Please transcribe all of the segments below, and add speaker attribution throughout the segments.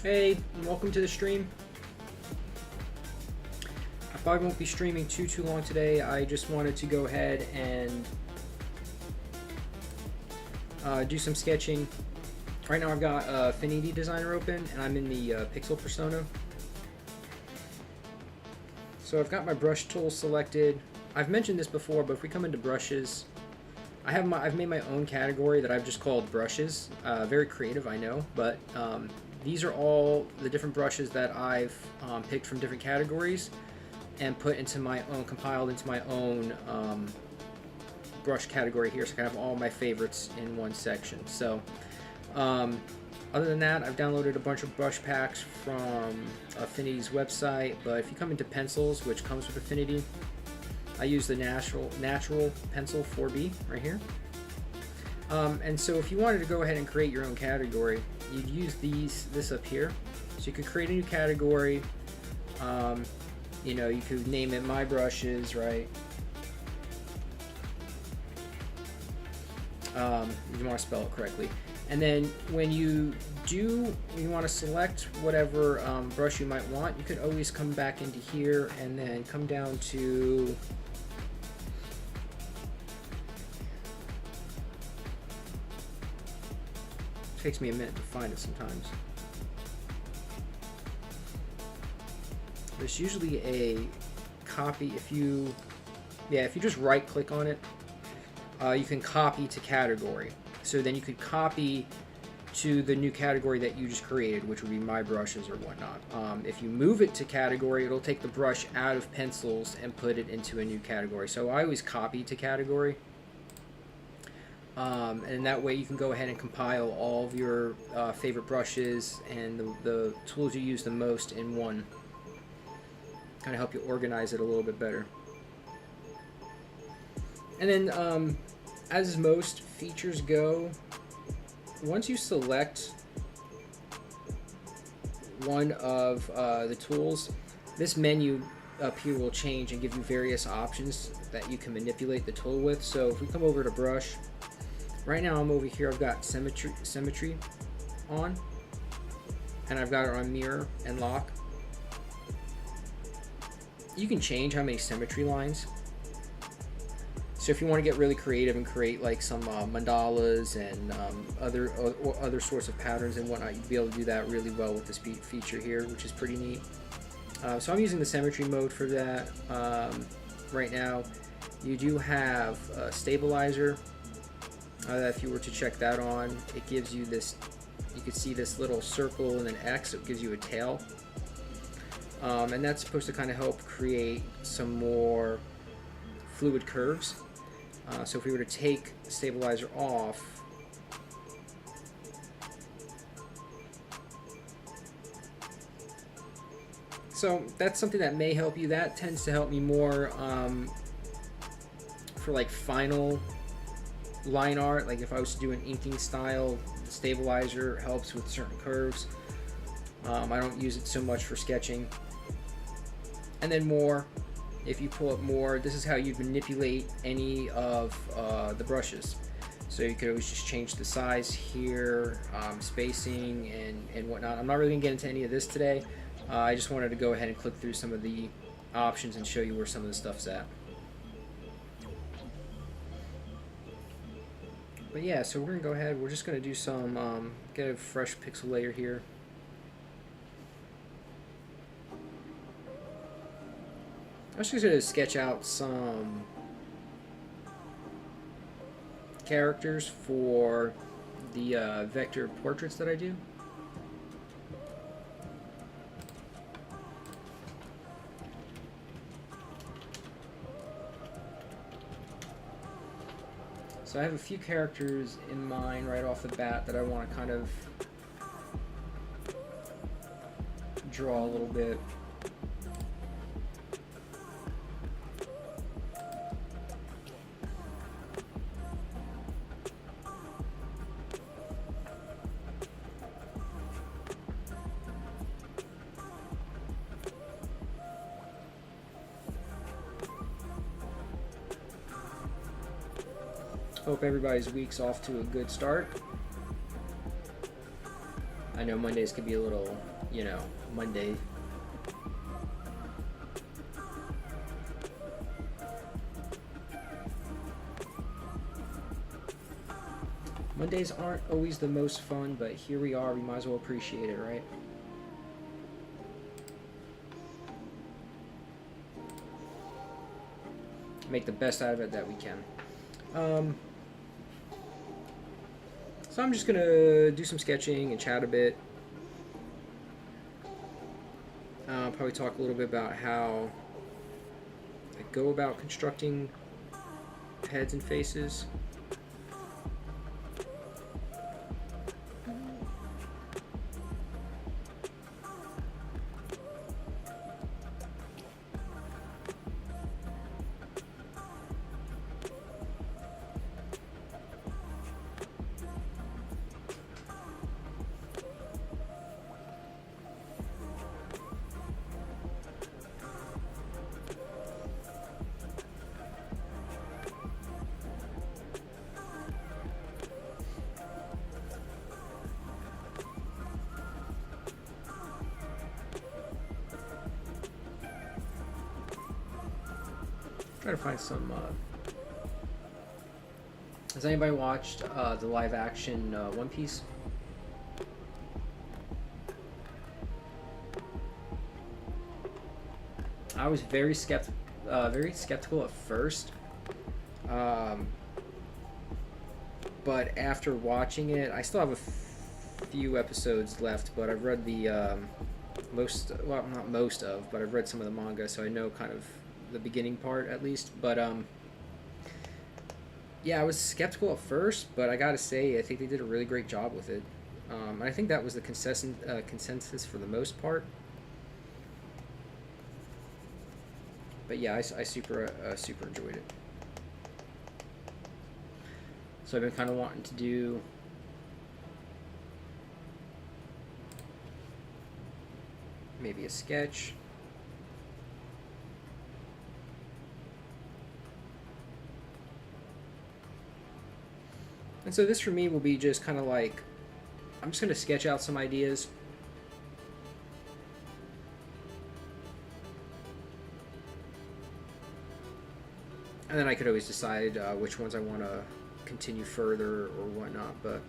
Speaker 1: Hey, and welcome to the stream. I probably won't be streaming too long today. I just wanted to go ahead and do some sketching. Right now I've got Affinity Designer open and I'm in the pixel persona. So I've got my brush tool selected. I've mentioned this before, but if we come into brushes, I've made my own category that I've just called brushes. Very creative, I know, but these are all the different brushes that I've picked from different categories and put into my own, compiled into my own brush category here. So I can have all my favorites in one section. So other than that, I've downloaded a bunch of brush packs from Affinity's website, but if you come into pencils, which comes with Affinity, I use the natural pencil 4B right here. And so if you wanted to go ahead and create your own category, you'd use this up here. So you could create a new category. You know, you could name it My Brushes, right? You want to spell it correctly. And then when you want to select whatever brush you might want, you could always come back into here and then come down to takes me a minute to find it sometimes. There's usually a copy if you just right click on it, you can copy to category. So then you could copy to the new category that you just created, which would be My Brushes or whatnot. If you move it to category, it'll take the brush out of pencils and put it into a new category. So I always copy to category. And that way you can go ahead and compile all of your favorite brushes and the tools you use the most in one. Kind of help you organize it a little bit better. And then as most features go, once you select one of the tools, this menu up here will change and give you various options that you can manipulate the tool with. So if we come over to brush, right now I'm over here, I've got symmetry on, and I've got it on mirror and lock. You can change how many symmetry lines. So if you want to get really creative and create like some mandalas and other sorts of patterns and whatnot, you'd be able to do that really well with this feature here, which is pretty neat. So I'm using the symmetry mode for that right now. You do have a stabilizer. If you were to check that on, it gives you this, you can see this little circle and an X, it gives you a tail. And that's supposed to kind of help create some more fluid curves. So if we were to take the stabilizer off, so that's something that may help you. That tends to help me more for like final line art. Like if I was to do an inking style, stabilizer helps with certain curves. I don't use it so much for sketching. And then more, if you pull up more, this is how you manipulate any of the brushes. So you could always just change the size here, spacing and whatnot. I'm not really gonna get into any of this today. I just wanted to go ahead and click through some of the options and show you where some of the stuff's at. But yeah, so we're gonna go ahead, we're just gonna do some, get a fresh pixel layer here. I'm just going to sketch out some characters for the vector portraits that I do. So I have a few characters in mind right off the bat that I want to kind of draw a little bit. Hope everybody's week's off to a good start. I know Mondays can be a little you know, Monday. Mondays aren't always the most fun, but here we are. We might as well appreciate it, right? Make the best out of it that we can. So I'm just gonna do some sketching and chat a bit. Probably talk a little bit about how I go about constructing heads and faces. Try to find some. Has anybody watched the live action One Piece? I was very skeptical at first, but after watching it, I still have a few episodes left. But I've read the not most of, but I've read some of the manga, so I know kind of the beginning part at least. But yeah, I was skeptical at first, but I gotta say I think they did a really great job with it, and I think that was the consensus for the most part. But yeah, I super enjoyed it. So I've been kind of wanting to do maybe a sketch. And so this for me will be just kind of like, I'm just going to sketch out some ideas. And then I could always decide which ones I want to continue further or whatnot, but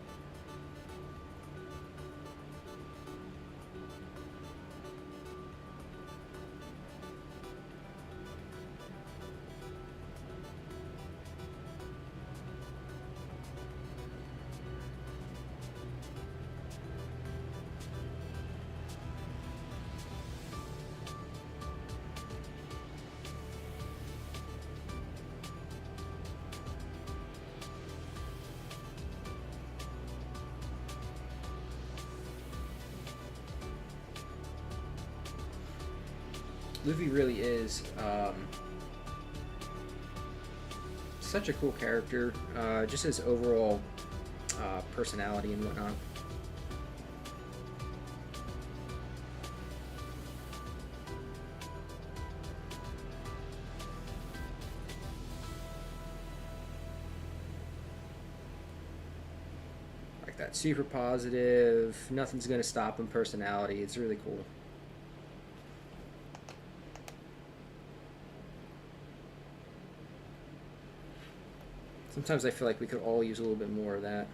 Speaker 1: Luffy really is such a cool character, just his overall personality and whatnot. Like that super positive, nothing's gonna stop him personality. It's really cool. Sometimes I feel like we could all use a little bit more of that.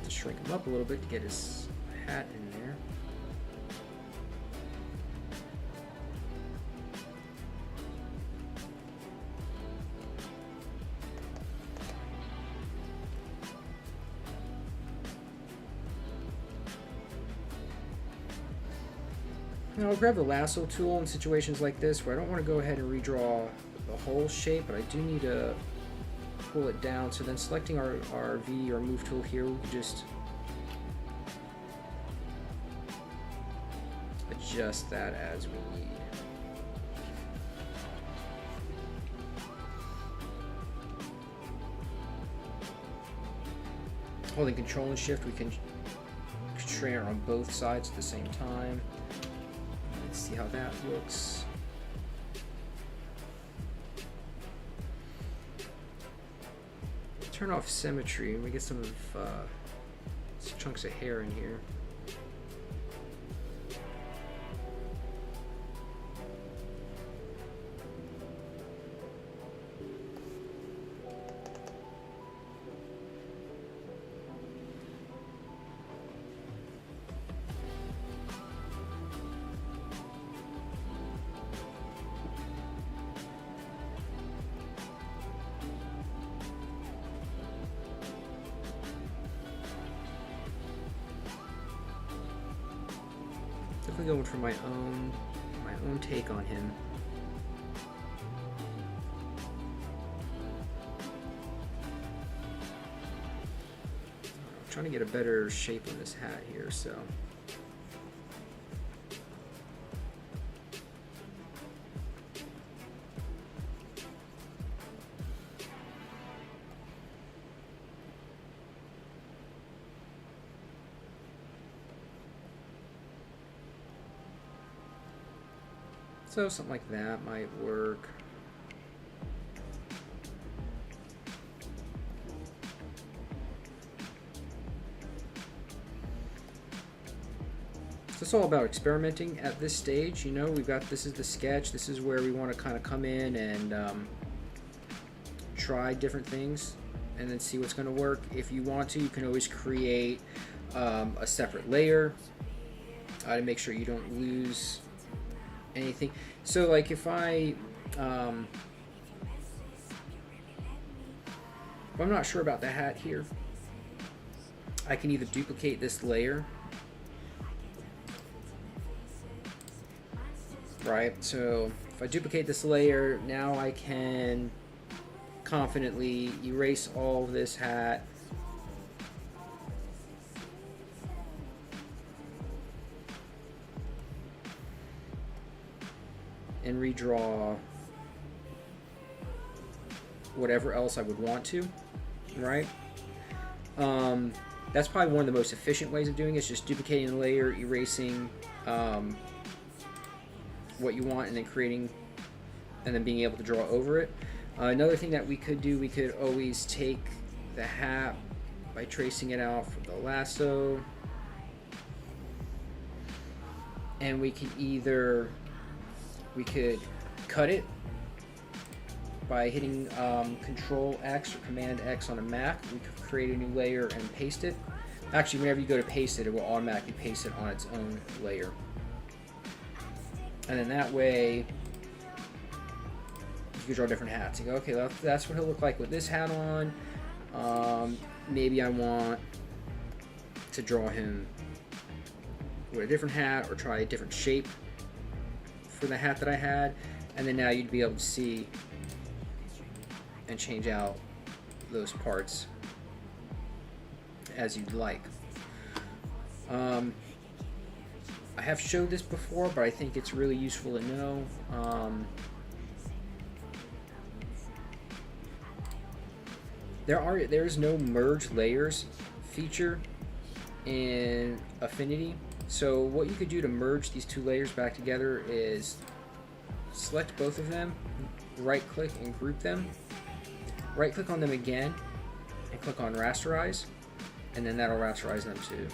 Speaker 1: To shrink him up a little bit to get his hat in there. Now I'll grab the lasso tool in situations like this where I don't want to go ahead and redraw the whole shape, but I do need to pull it down. So then selecting our V or move tool here, we can just adjust that as we need. Holding Control and Shift, we can trainer on both sides at the same time. Let's see how that looks. Turn off symmetry and we get some chunks of hair in here. Definitely going for my own take on him. I'm trying to get a better shape on this hat here, so. So something like that might work. So it's all about experimenting at this stage. You know, we've got, this is the sketch. This is where we want to kind of come in and try different things and then see what's going to work. If you want to, you can always create a separate layer to make sure you don't lose anything. So like if I'm not sure about the hat here, I can either duplicate this layer, right? So if I duplicate this layer, now I can confidently erase all of this hat and redraw whatever else I would want to, right? That's probably one of the most efficient ways of doing it, is just duplicating the layer, erasing what you want, and then creating, and then being able to draw over it. Another thing that we could do, we could always take the hat by tracing it out from the lasso, and we can either, we could cut it by hitting Control X or Command X on a Mac. We could create a new layer and paste it. Actually, whenever you go to paste it, it will automatically paste it on its own layer. And then that way, you can draw different hats. You go, okay, that's what he'll look like with this hat on. Maybe I want to draw him with a different hat, or try a different shape for the hat that I had, and then now you'd be able to see and change out those parts as you'd like. I have showed this before, but I think it's really useful to know. There's no merge layers feature in Affinity. So what you could do to merge these two layers back together is select both of them, right click and group them, right click on them again and click on rasterize, and then that'll rasterize them to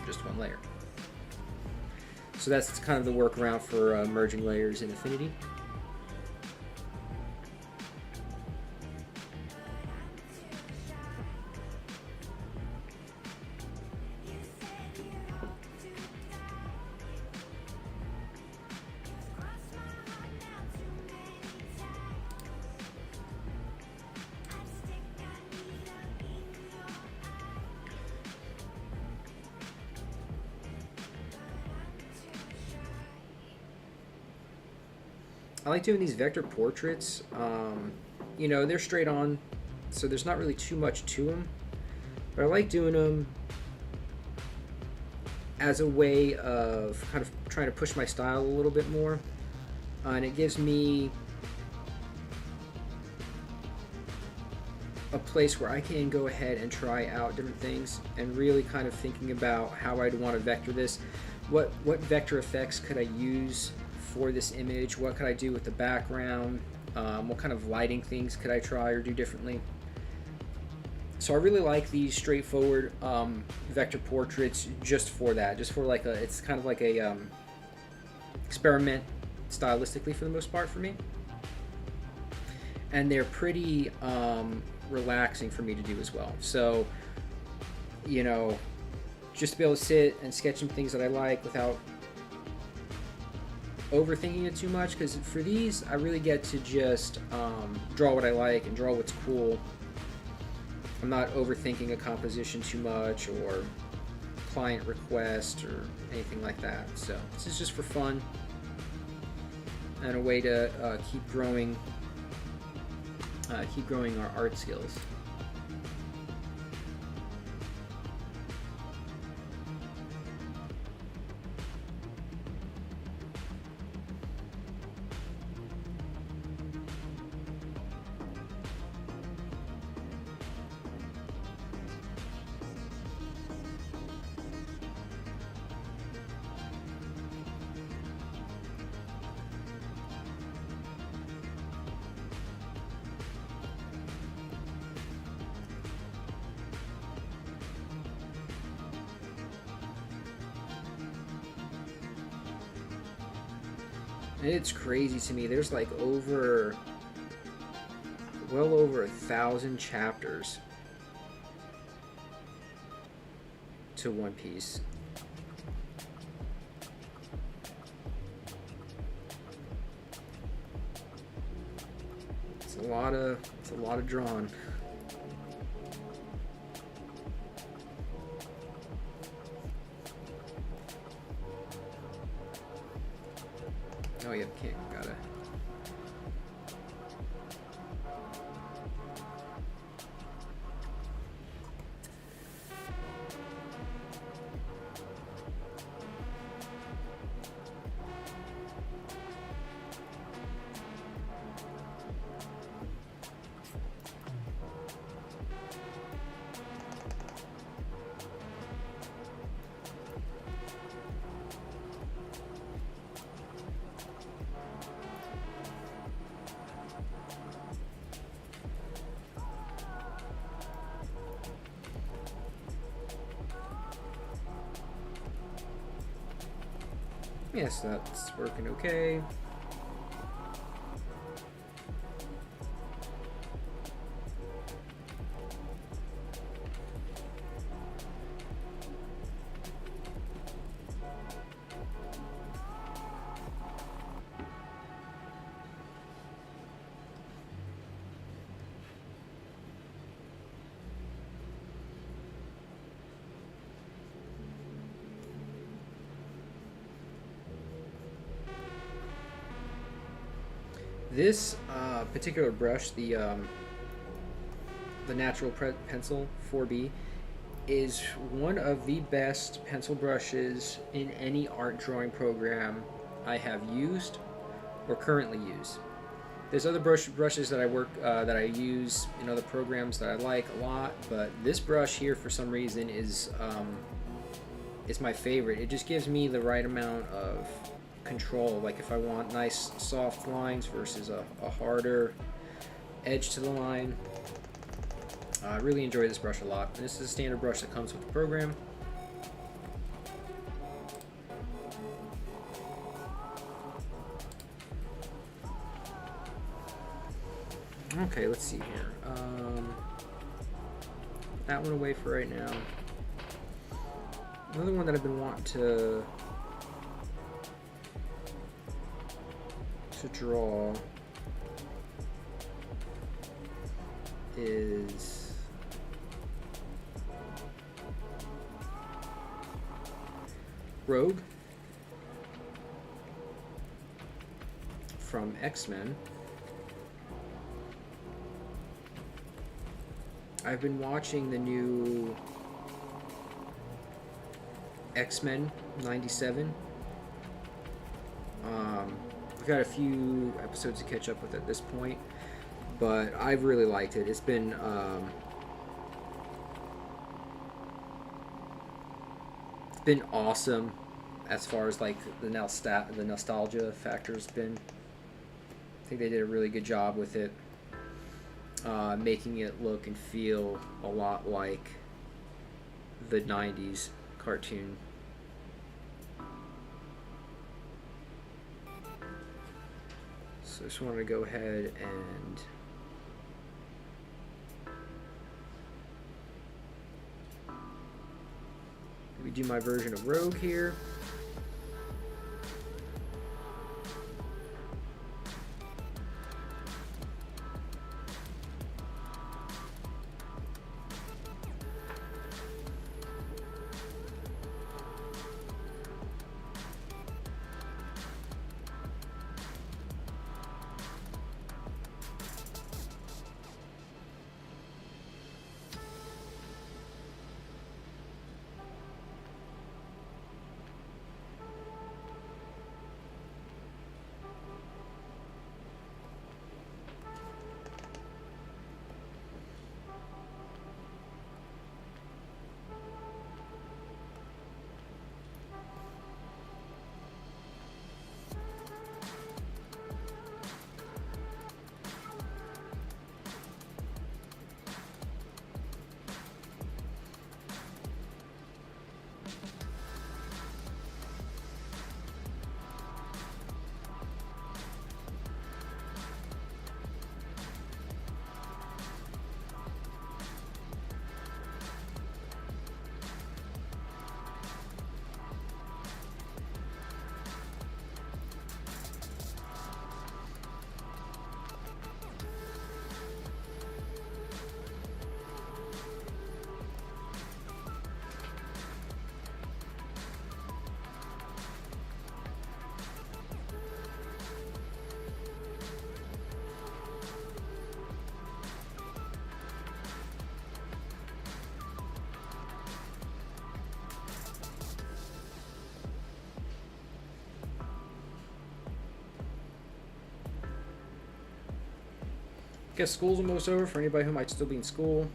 Speaker 1: just one layer. So that's kind of the workaround for merging layers in Affinity. I like doing these vector portraits. You know, they're straight on, so there's not really too much to them. But I like doing them as a way of kind of trying to push my style a little bit more. And it gives me a place where I can go ahead and try out different things and really kind of thinking about how I'd want to vector this. What vector effects could I use for this image? What could I do with the background? What kind of lighting things could I try or do differently? So I really like these straightforward vector portraits just for that, just for like it's kind of like a experiment stylistically for the most part for me. And they're pretty relaxing for me to do as well. So, you know, just to be able to sit and sketch some things that I like without overthinking it too much, because for these I really get to just draw what I like and draw what's cool. I'm not overthinking a composition too much or client request or anything like that. So this is just for fun and a way to keep growing our art skills. It's crazy to me. There's like well over 1,000 chapters to One Piece. It's a lot of drawing. Oh yeah, gotta. Yes, that's working okay. This particular brush, the Natural Pencil 4B, is one of the best pencil brushes in any art drawing program I have used or currently use. There's other brushes that I use in other programs that I like a lot, but this brush here for some reason is my favorite. It just gives me the right amount of control, like if I want nice soft lines versus a harder edge to the line. I really enjoy this brush a lot. And this is a standard brush that comes with the program. Okay, let's see here. Put that one away for right now. Another one that I've been wanting to draw is Rogue from X-Men. I've been watching the new X-Men 97. I've got a few episodes to catch up with at this point, but I've really liked it. It's been awesome as far as like the nostalgia factor's been. I think they did a really good job with it, making it look and feel a lot like the '90s cartoon. So I just wanted to go ahead and we do my version of Rogue here. Guess school's almost over for anybody who might still be in school.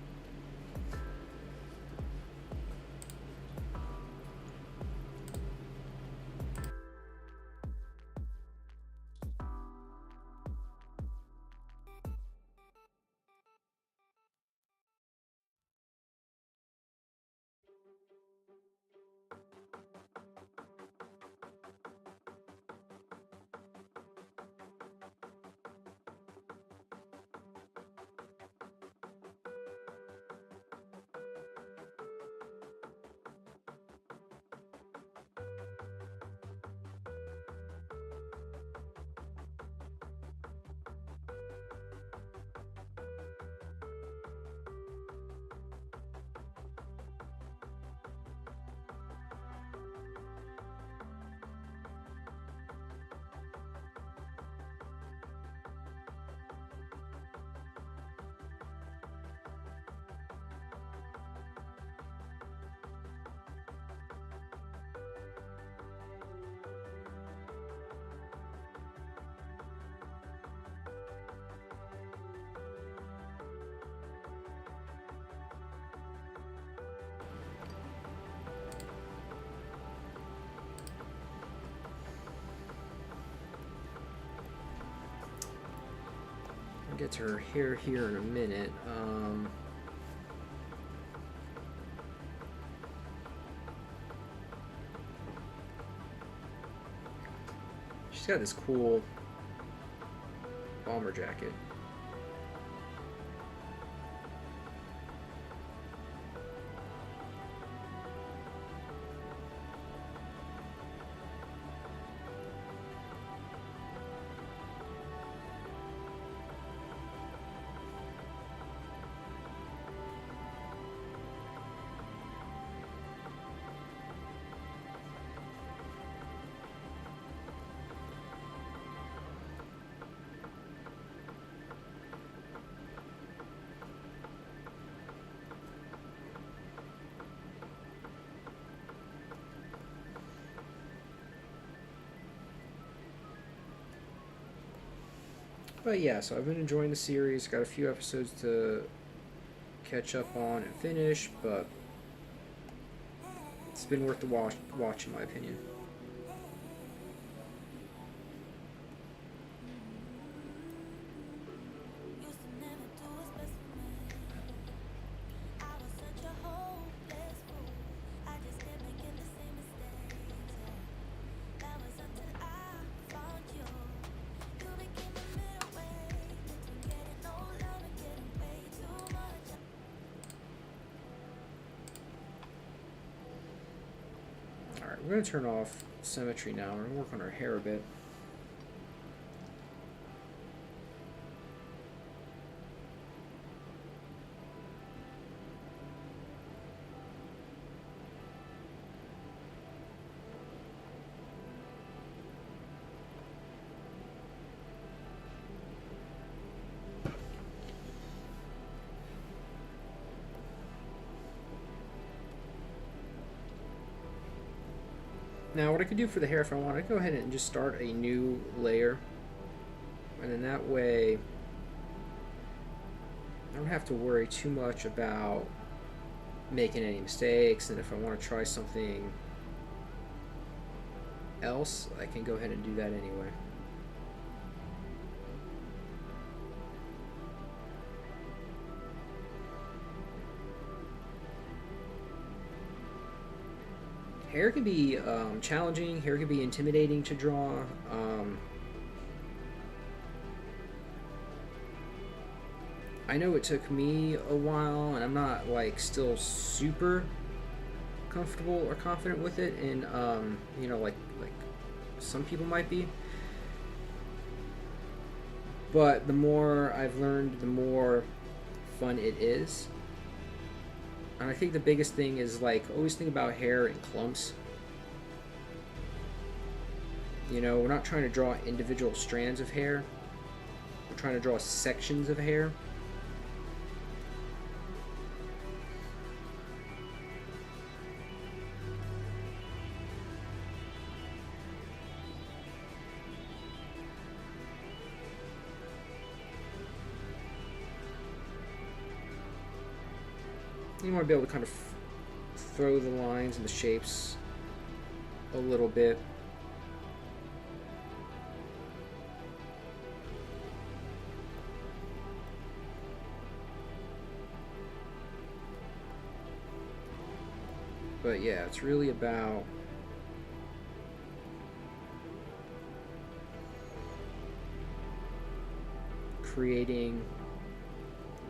Speaker 1: I'll get to her hair here in a minute. She's got this cool bomber jacket. But yeah, so I've been enjoying the series. Got a few episodes to catch up on and finish, but it's been worth the watch in my opinion. Alright, we're going to turn off symmetry now. We're going to work on our hair a bit. Now what I could do for the hair if I want, I could go ahead and just start a new layer. And then that way I don't have to worry too much about making any mistakes, and if I want to try something else, I can go ahead and do that anyway. Hair can be challenging, hair can be intimidating to draw. I know it took me a while, and I'm not like still super comfortable or confident with it, and you know, like some people might be. But the more I've learned, the more fun it is. And I think the biggest thing is, like, always think about hair in clumps. You know, we're not trying to draw individual strands of hair. We're trying to draw sections of hair. You want to be able to kind of throw the lines and the shapes a little bit. But yeah, it's really about creating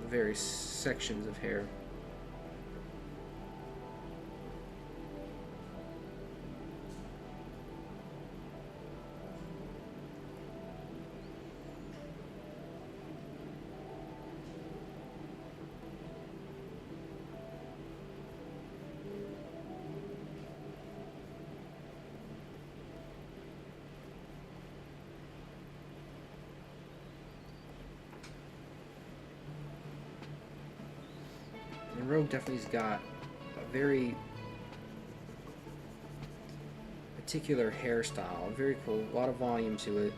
Speaker 1: the various sections of hair. And Rogue definitely's got a very particular hairstyle, very cool, a lot of volume to it.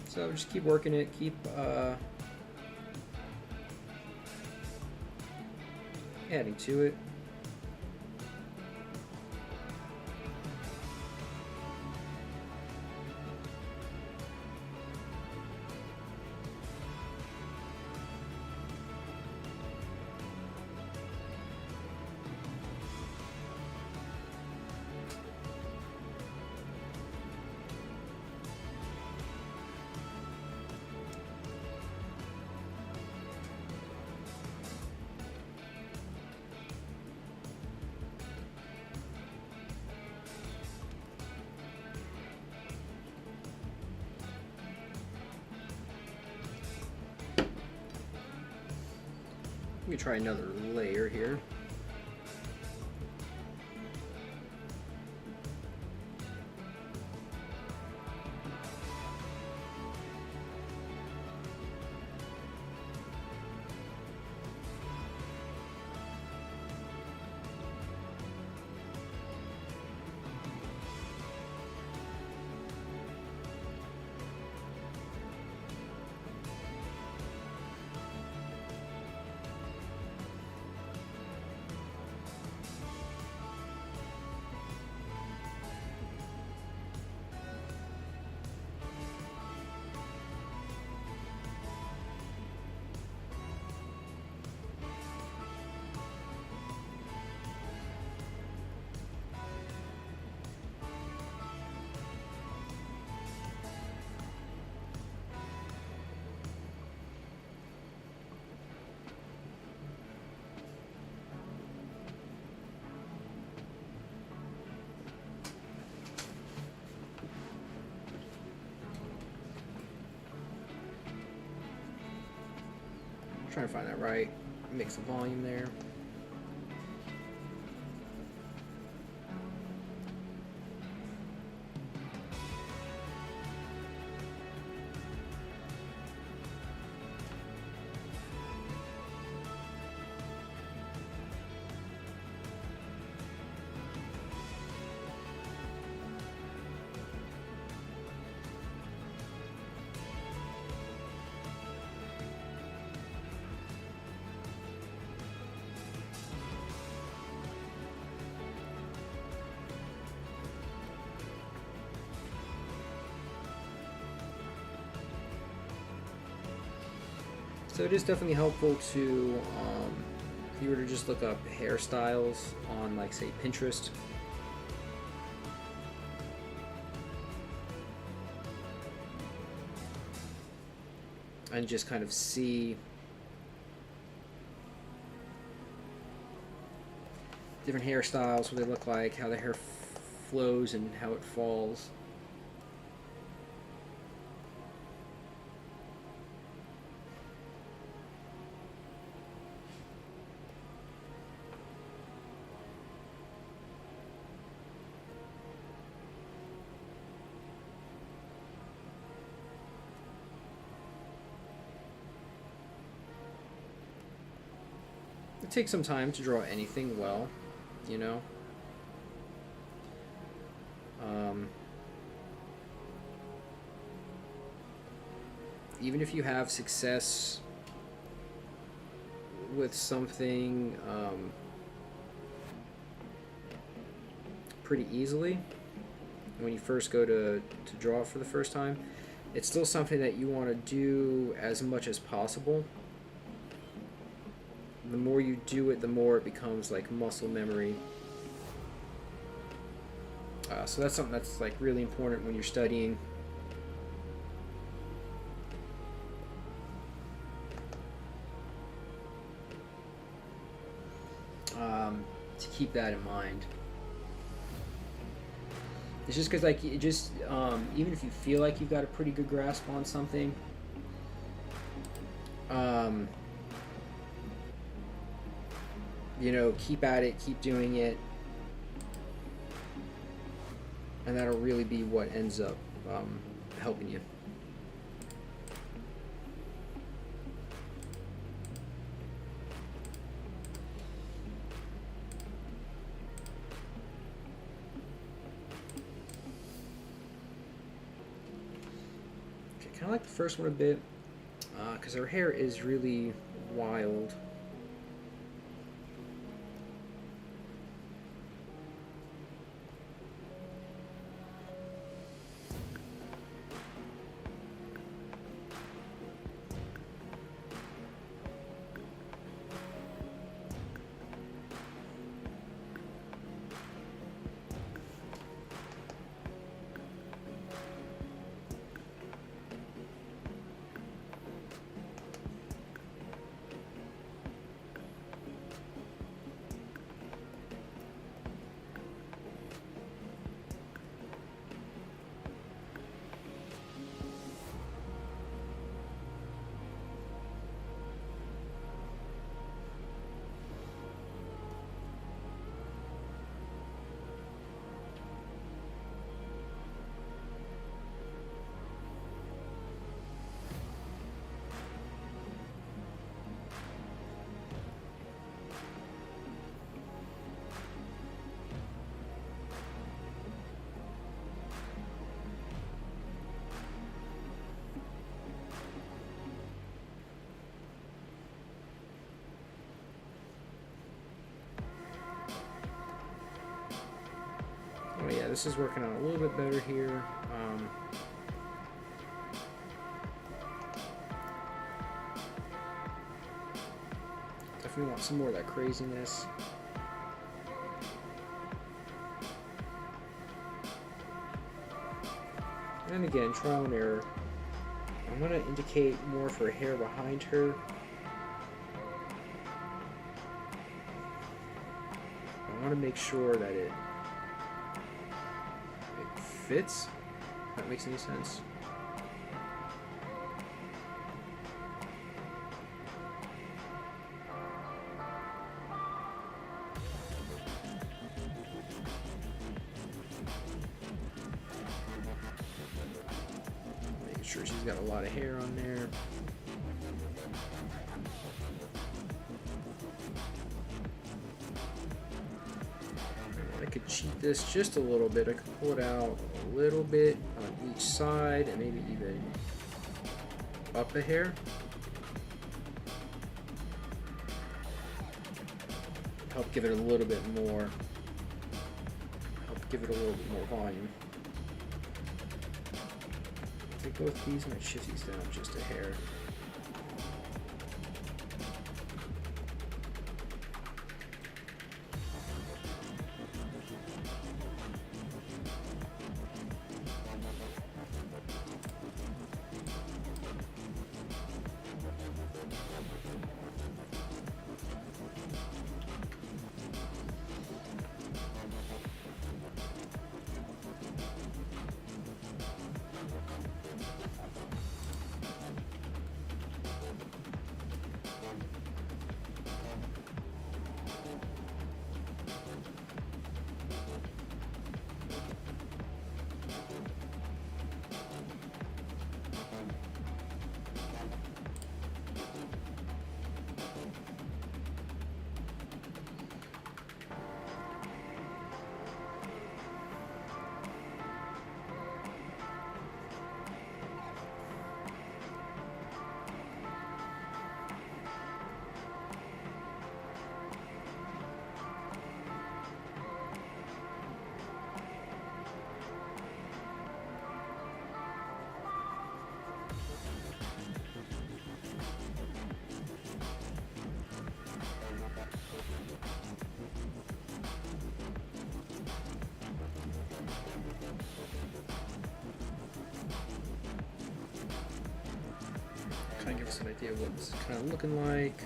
Speaker 1: So just keep working it, keep adding to it. Let me try another layer here. Trying to find that right. Mix the volume there. So it is definitely helpful to, if you were to just look up hairstyles on, like, say, Pinterest. And just kind of see different hairstyles, what they look like, how the hair flows and how it falls. It takes some time to draw anything well, you know. Even if you have success with something pretty easily, when you first go to draw it for the first time, it's still something that you want to do as much as possible. The more you do it, the more it becomes like muscle memory. So that's something that's like really important when you're studying. To keep that in mind. It's just because, like, it just even if you feel like you've got a pretty good grasp on something, you know, keep at it, keep doing it, and that'll really be what ends up helping you. Okay, kind of like the first one a bit, because her hair is really wild. Oh yeah, this is working out a little bit better here. Definitely want some more of that craziness. And again, trial and error. I'm going to indicate more for hair behind her. I want to make sure that it fits. If that makes any sense. Making sure she's got a lot of hair on there. I could cheat this just a little bit. I could pull it out a little bit on each side and maybe even up a hair. Help give it a little bit more. Help give it a little bit more volume. Take both these and I shift these down just a hair. Kind of give us an idea of what this is kind of looking like.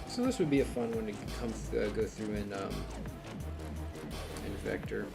Speaker 1: So this would be a fun one to go through in Vector.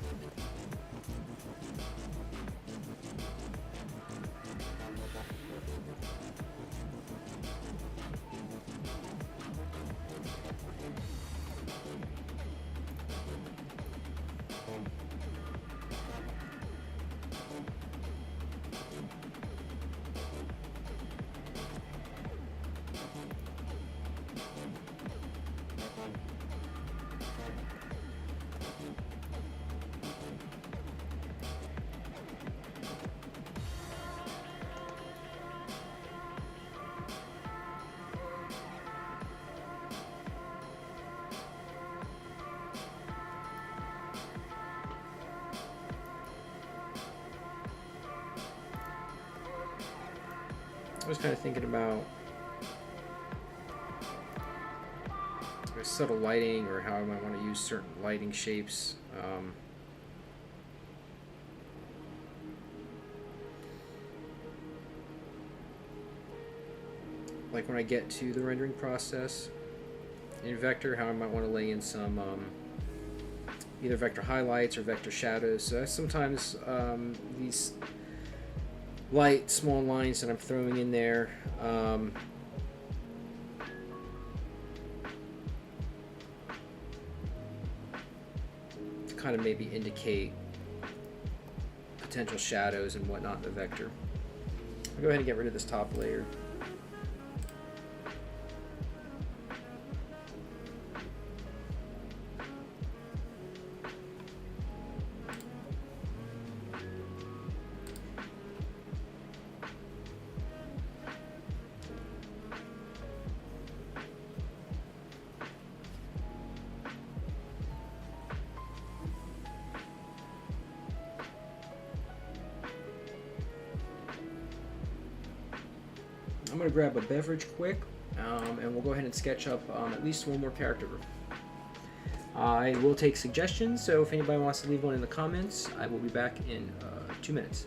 Speaker 1: I was kind of thinking about subtle lighting or how I might want to use certain lighting shapes. Like when I get to the rendering process in Vector, how I might want to lay in some either vector highlights or vector shadows. So sometimes these light small lines that I'm throwing in there kind of maybe indicate potential shadows and whatnot in the vector. I'll go ahead and get rid of this top layer. I'm going to grab a beverage quick, and we'll go ahead and sketch up at least one more character. I will take suggestions, so if anybody wants to leave one in the comments, I will be back in 2 minutes.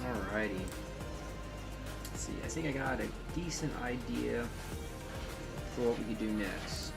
Speaker 1: Alrighty. Let's see, I think I got a decent idea for what we could do next.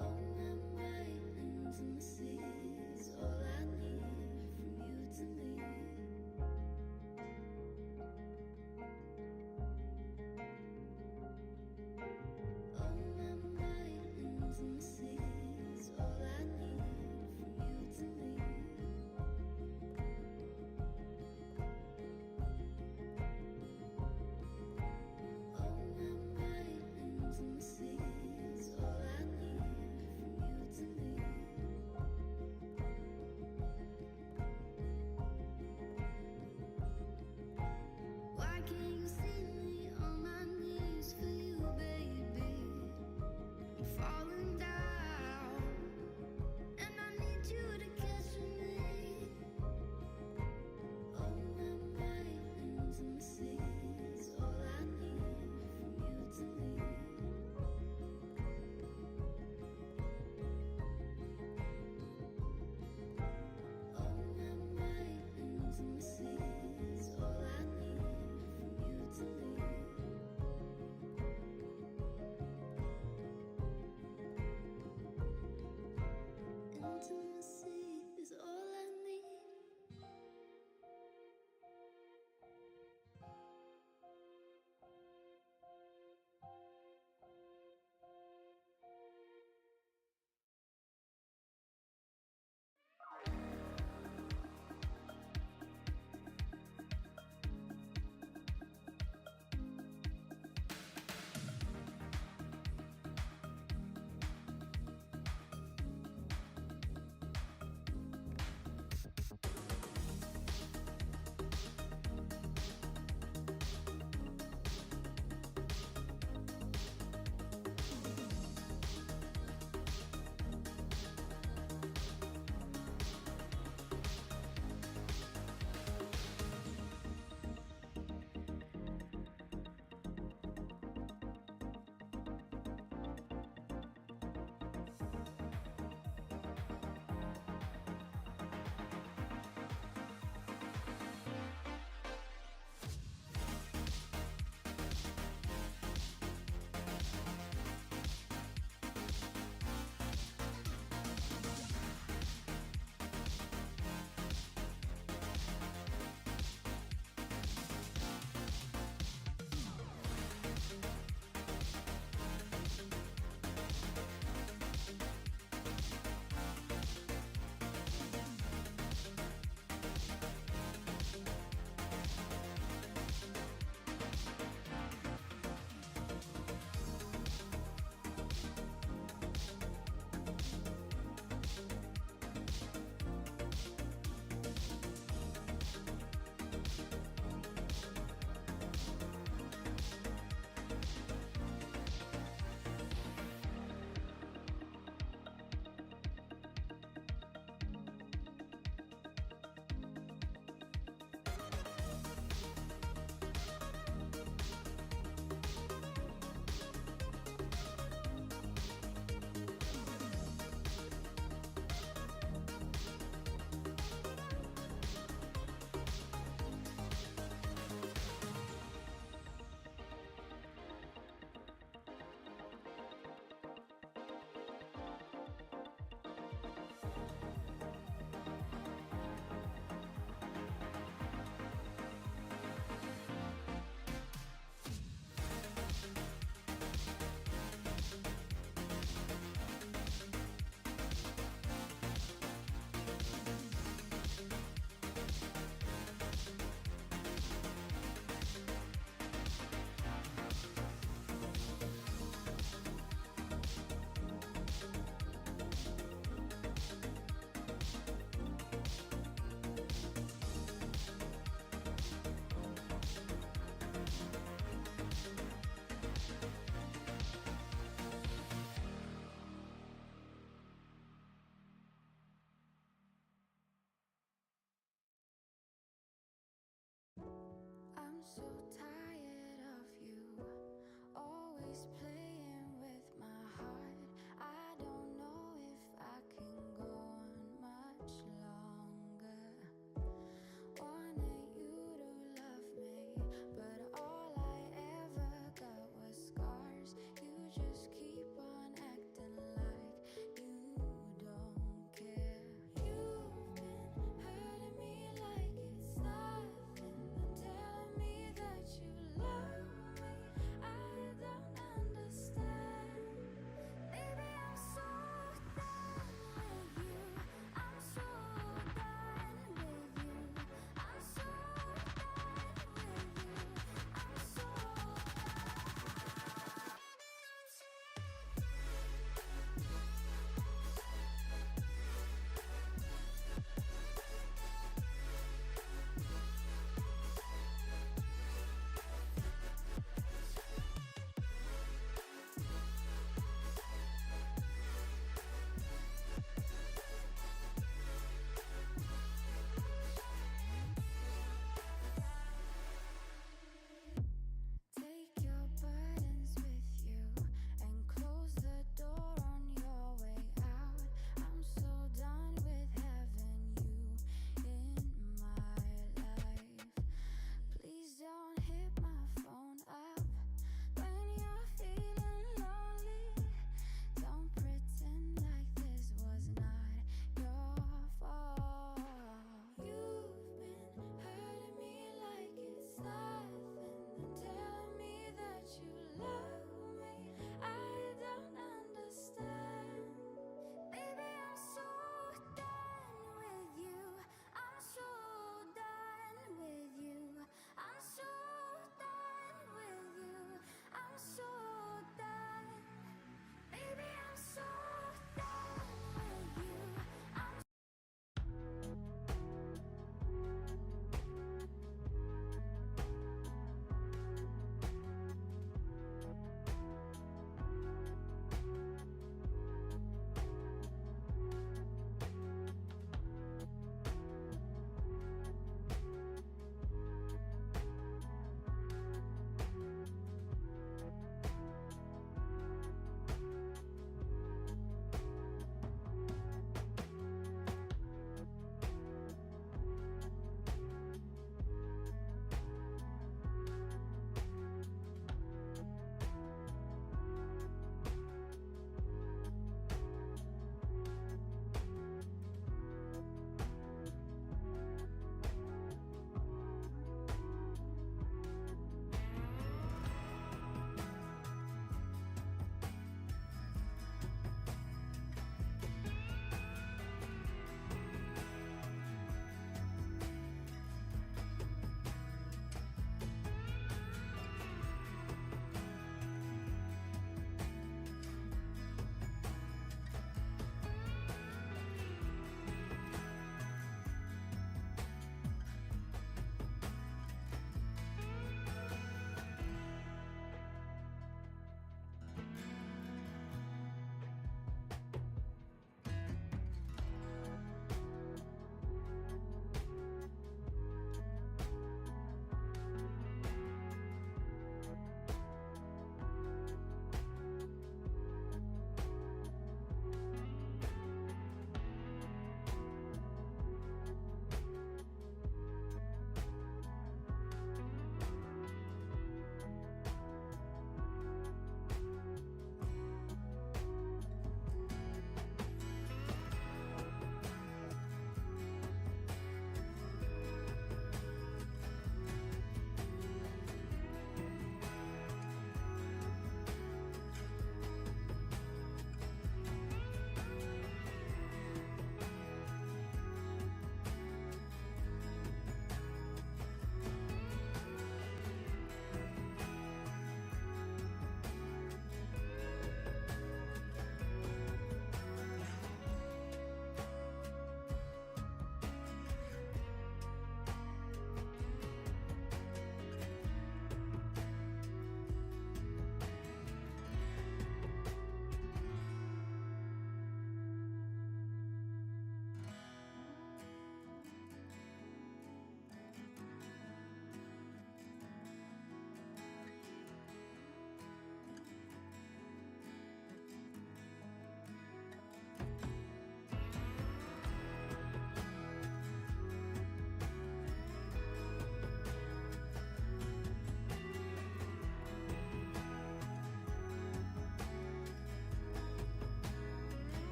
Speaker 2: All my intimacy is all I need from you to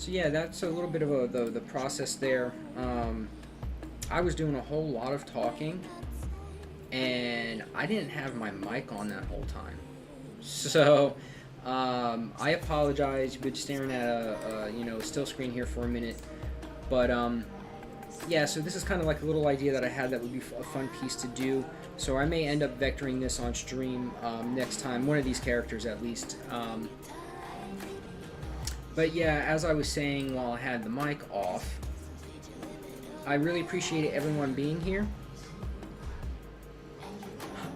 Speaker 1: So yeah, that's a little bit of the process there. I was doing a whole lot of talking, and I didn't have my mic on that whole time. So I apologize. You've been staring at a still screen here for a minute, but yeah. So this is kind of like a little idea that I had that would be a fun piece to do. So I may end up vectoring this on stream next time, one of these characters at least. But yeah, as I was saying while I had the mic off, I really appreciate everyone being here.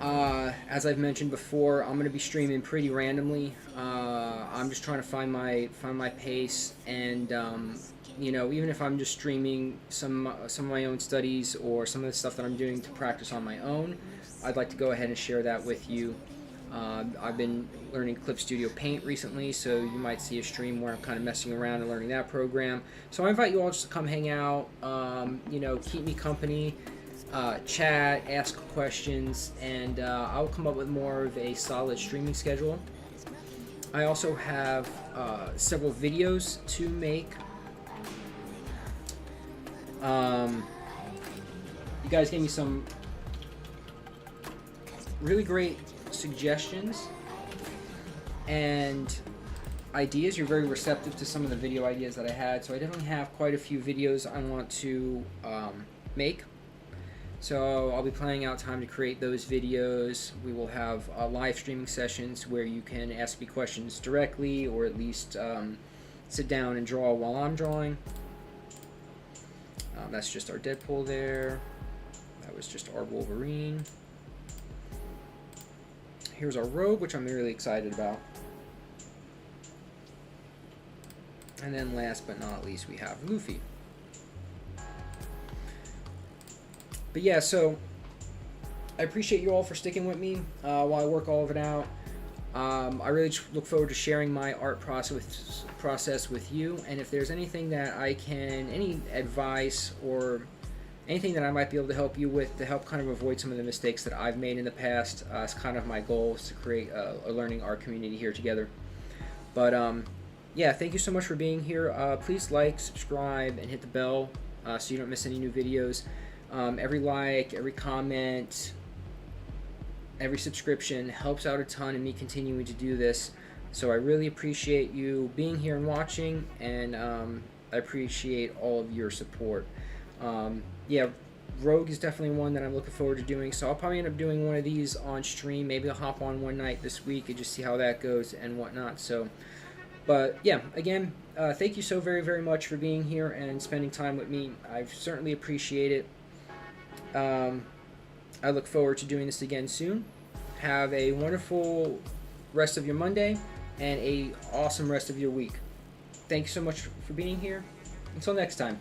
Speaker 1: As I've mentioned before, I'm gonna be streaming pretty randomly. I'm just trying to find my pace, and even if I'm just streaming some of my own studies or some of the stuff that I'm doing to practice on my own, I'd like to go ahead and share that with you. I've been learning Clip Studio Paint recently, so you might see a stream where I'm kind of messing around and learning that program. So I invite you all just to come hang out, keep me company, chat, ask questions, and I'll come up with more of a solid streaming schedule. I also have several videos to make. You guys gave me some really great suggestions and ideas. You're very receptive to some of the video ideas that I had, so I definitely have quite a few videos I want to make. So I'll be planning out time to create those videos. We will have live streaming sessions where you can ask me questions directly, or at least sit down and draw while I'm drawing. That's just our Deadpool there. That was just our Wolverine. Here's our Rogue, which I'm really excited about. And then last but not least, we have Luffy. But yeah, so I appreciate you all for sticking with me while I work all of it out. I really look forward to sharing my art process with you, and if there's anything that any advice or anything that I might be able to help you with to help kind of avoid some of the mistakes that I've made in the past, it's kind of my goal is to create a learning art community here together. But yeah, thank you so much for being here. Please like, subscribe, and hit the bell so you don't miss any new videos. Every like, every comment, every subscription helps out a ton in me continuing to do this. So I really appreciate you being here and watching, and I appreciate all of your support. Yeah, Rogue is definitely one that I'm looking forward to doing, so I'll probably end up doing one of these on stream. Maybe I'll hop on one night this week and just see how that goes and whatnot. So, but yeah, again, thank you so very, very much for being here and spending time with me. I certainly appreciate it. I look forward to doing this again soon. Have a wonderful rest of your Monday and a awesome rest of your week. Thank you so much for being here. Until next time.